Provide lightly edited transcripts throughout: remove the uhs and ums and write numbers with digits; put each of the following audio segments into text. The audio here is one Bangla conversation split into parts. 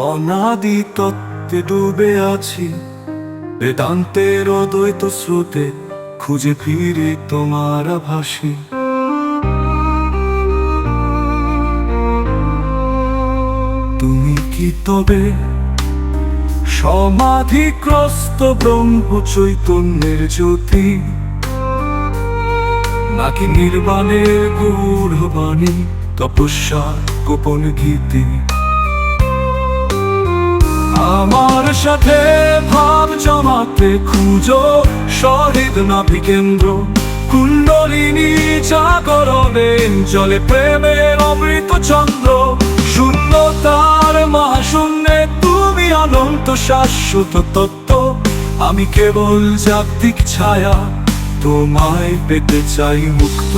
অনাদি তত্ত্বে ডুবে আছি, বেদান্তের অদ্বৈত স্রোতে খুঁজে ফিরে তোমার আভাসী। তুমি কি তবে সমাধিগ্রস্ত ব্রহ্ম চৈতন্যের জ্যোতি, নাকি নির্বাণের গূঢ় বাণী, তপস্যার গোপন গীতি? আমার সাথে ভাব জমাতে খুঁজো শহীদ নাভি কেন্দ্র, কুণ্ডলিনী জাগরণে জলে প্রেমের অমৃত চন্দ্র। শূন্যতার মহাশূন্যে তুমি অনন্ত শাশ্বত তত্ত্ব, আমি কেবল জাগতিক ছায়া, তোমায় পেতে চাই মুক্ত।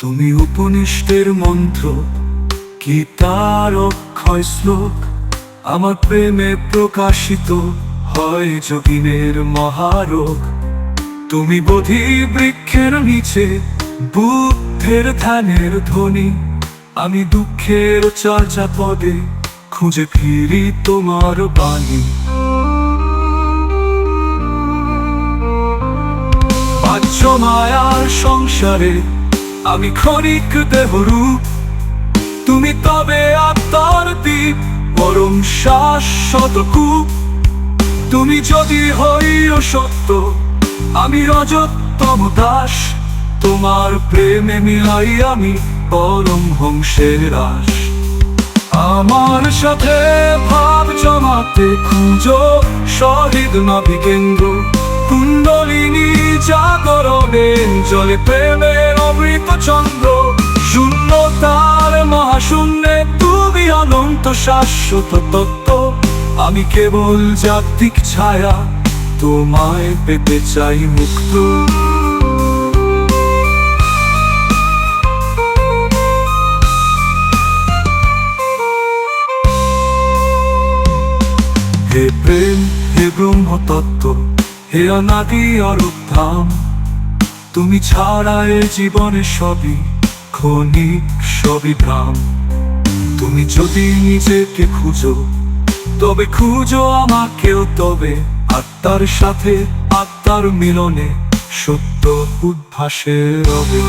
তুমি উপনিষদের মন্ত্র, গীতার অক্ষয় শ্লোক, আমার প্রেমে প্রকাশিত হয় যোগিনের মহারোগ। তুমি বোধি বৃক্ষের নিচে বুদ্ধের ধ্যানের ধ্বনি, আমি দুঃখের চর্চা পদে খুঁজে ফিরি তোমার বাণী। বাহ্য মায়ার সংসারে আমি ক্ষণিক দেহরূপ, তুমি তবে আত্মার দ্বীপ, পরম শাশ্বত কূপ। তুমি যদি হইও সত্য, আমি রজততম দাস, তোমার প্রেমে মিলাই আমি পরম হংসের রাস। আমার সাথে ভাব জমাতে খুঁজো শহীদ নাভি কেন্দ্র, কুণ্ডলিনী জাগরণে জলে প্রেমের অমৃত চন্দ্র। শূন্যতার মহাশূন্যে তুমি অনন্ত শাশ্বত তত্ত্ব, আমি কেবল জাগতিক ছায়া, তোমায় পেতে চাই মুক্ত। হে প্রেম, হে ব্রহ্ম তত্ত্ব, হে অনাদি অরূপ ধাম, তুমি ছাড়া এ জীবনে সবই ক্ষণিক, সবই ভ্রাম। তুমি যদি নিজেকে খুঁজো, তবে খুঁজো আমাকেও, তবে আত্মার সাথে আত্মার মিলনে সত্য উদ্ভাসে রবে।